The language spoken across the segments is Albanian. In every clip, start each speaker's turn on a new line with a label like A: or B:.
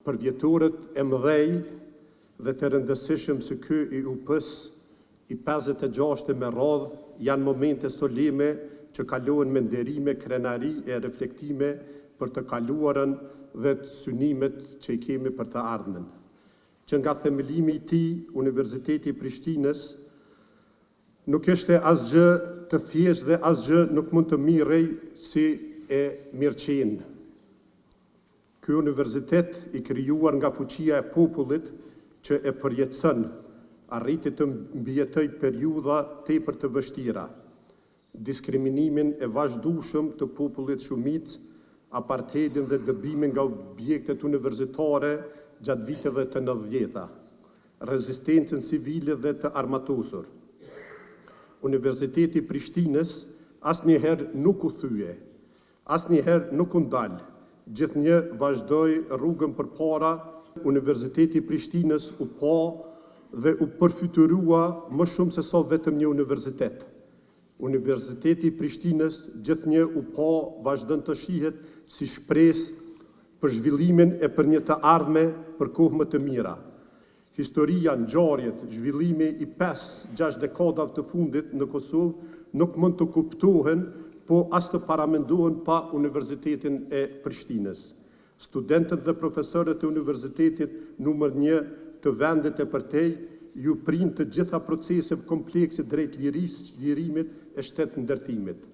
A: për vjetorët e mëdhej dhe të rëndësishëm se ky i UP-s i 56 me radhë janë momente solime që kalohen me nderime, krenari e reflektime për të kaluarën dhe të synimet që i kemi për të ardhmen. Që nga themelimi i tij, Universiteti i Prishtinës nuk ishte asgjë të thjeshtë dhe asgjë nuk mund të mirrej si e mirëqenë. Ky universitet i krijuar nga fuqia e popullit që e përjetëson, arriti të mbijetoj periudha tepër të vështira, diskriminimin e vazhdueshëm të popullit shumicë, apartheidin dhe dëbimin nga objektet universitare gjatë viteve të 90-ta, rezistencën civile dhe të armatosur. Universiteti i Prishtinës asnjëherë nuk u thye, asnjëherë nuk u ndal, gjithnjë vazhdoi rrugën përpara. Universiteti i Prishtinës u pa dhe u përfytyrua më shumë se sa vetëm një universitet. Universiteti i Prishtinës gjithnjë u pa vazhdon të shihet si shpresë për zhvillimin e për një të ardhme për kohë më të mira. Historia, ngjarjet, zhvillimi i 5-6 dekadave të fundit në Kosovë nuk mund të kuptohen, po as të paramendohen pa Universitetin e Prishtinës. Studentët dhe profesorët e universitetit numër 1 të vendit e përtej ju prind të gjitha proceseve komplekse drejt lirisë, çlirimit e ndërtimit.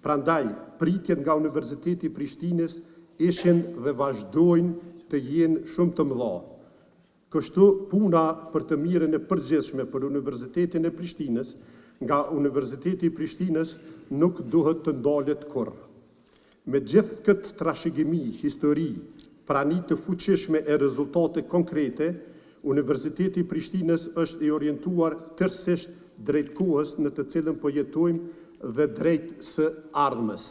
A: Prandaj, pritjet nga Universiteti i Prishtinës ishin dhe vazhdojnë të jenë shumë të mëdha. Kështu puna për të mirën e përgjithshme për Universitetin e Prishtinës nga Universiteti i Prishtinës nuk duhet të ndalet kurrë. Me gjithë këtë trashëgimi, histori, prani të fuqishme e rezultate konkrete, Universiteti i Prishtinës është i orientuar tërësisht drejt kohës në të cilën po jetojmë dhe drejt së ardhmës.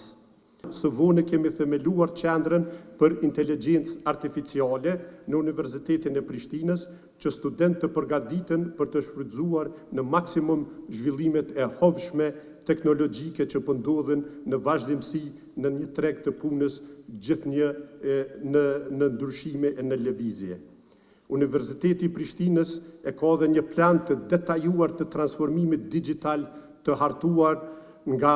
A: Së vonë kemi themeluar qendrën për inteligjencë artificiale në Universitetin e Prishtinës, që studentë të përgatiten për të shfrytzuar në maksimum zhvillimet e hovshme teknologjike që po ndodhin në vazhdimsi në një treg të punës gjithnjë në ndryshime e në lëvizje. Universiteti i Prishtinës e ka dhe një plan të detajuar të transformimit digital të hartuar nga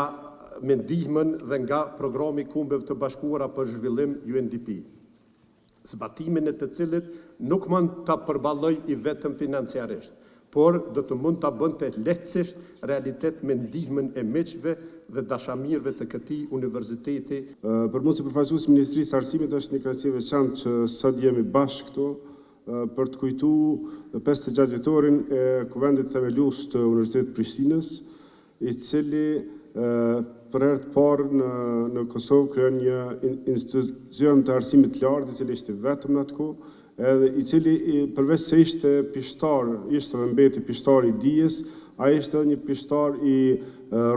A: me ndihmën dhe nga programi Kombeve të Bashkuara për Zhvillim UNDP, zbatimin e të cilit nuk mund ta përballoj i vetëm financiarisht, por do të mund ta bënte lehtësisht realitet me ndihmën e miqve dhe dashamirëve të këtij universiteti.
B: Për mua si përfaqësues i Ministrisë së Arsimit është një kënaqësi e veçantë që sot jemi bashkë këtu për të kujtuar 56 vjetorin e Kuvendit themelues të Universitetit të Prishtinës, i cili për herë të parë në Kosovë krijon një institucion të arsimit të lartë, i cili ishte vetëm në atë kohë, edhe i cili përveç se ishte pishtar, ishte dhe mbeti pishtar i dijes, ai ishte edhe një pishtar i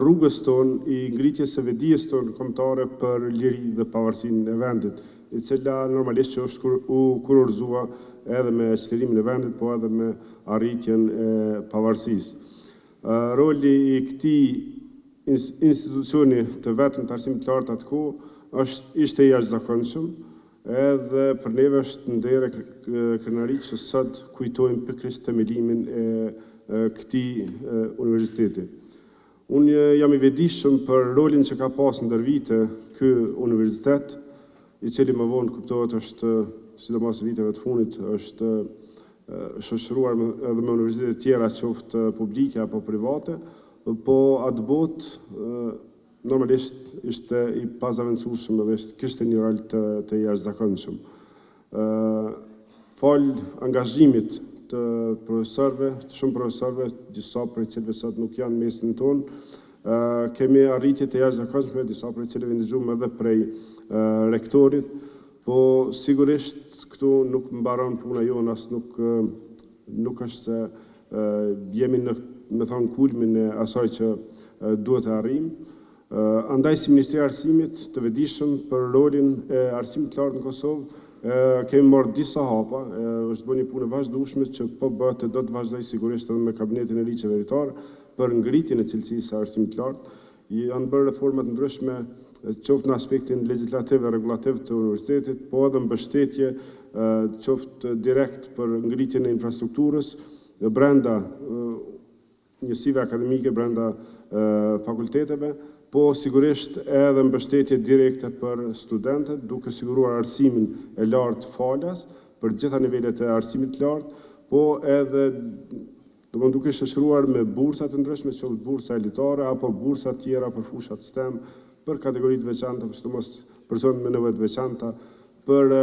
B: rrugës tonë, i ngritjes së vedijes tonë kombëtare për liri dhe pavarësinë e vendit, i cila normalisht që është kurorzuar edhe me çlirimin e vendit, po edhe me arritjen e pavarësisë. Roli i këtij institucioni të vetëm të arsimit të lartë atë kohë ishte i jashtëzakonshëm, edhe për neve është nder e krenari që sot kujtojmë pikërisht themelimin e këtij universiteti. Unë jam i vetëdijshëm për rolin që ka pasur ndër vite ky universitet, i cili më vonë kuptohet është, sidomos viteve të fundit, është shoqëruar edhe me universitete tjera, qoftë publike apo private, po atë botë normalisht ishte i pazavendësueshëm dhe kishte një rol të jashtëzakonshëm. Fal angazhimit të profesorëve, të shumë profesorëve, disa prej cilëve sot nuk janë mesin tonë, kemi arritje të jashtëzakonshme, disa prej cilëve ndëgjuam edhe prej rektorit, po sigurisht këtu nuk mbaron puna jonë, as nuk është se jemi në kulmin e asaj që duhet të arrijmë. Andaj si Ministri i Arsimit të vetëdijshëm për rolin e arsimit të lartë në Kosovë, kemi marrë disa hapa, është bërë një punë e vazhdueshme që po bëhet e do të vazhdoj sigurisht edhe me kabinetin e ligjeve veritar për ngritjen e cilësisë së arsimit të lartë. Janë bërë reforma të ndryshme qoftë në aspektin legislativ e regulativ të universitetit, po edhe mbështetje qoftë direkt për ngritjen e infrastrukturës brenda njësive akademike, brenda fakulteteve, po sigurisht edhe mbështetje direkte për studentët, duke siguruar arsimin e lartë falas për gjitha nivelet e arsimit lartë, po edhe duke shoqëruar me bursat të ndryshme, qoftë bursa elitare apo bursa tjera për fushat STEM, për kategoritë veçanta, sidomos personat me nevojë të veçanta, për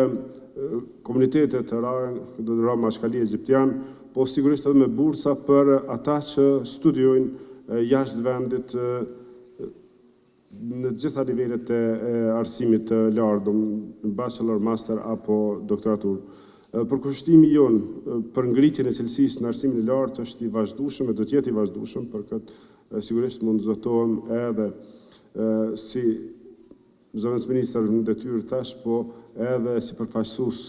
B: komunitetet të Roma Ashkali Egjiptian, po sigurisht edhe me bursa për ata që studiojnë jashtë vendit në gjitha nivelet e arsimit të lartë, bachelor, master apo doktoratur. Përkushtimi jonë për ngritjen e cilësisë në arsimin e lartë është i vazhdueshëm e do të jetë i vazhdueshëm, për këtë sigurisht mund zotohem edhe si zëvendës ministër në detyrë tash, po edhe si përfaqësues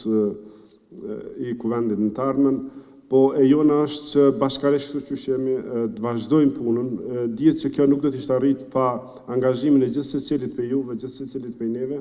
B: i kuvendit në të ardhmen, po e jona është që bashkërisht kështu që jemi të vazhdojmë punën, dihet që kjo nuk do të ishte arrit pa angazhimin e gjithë secilit prej juve, gjithë secilit prej neve.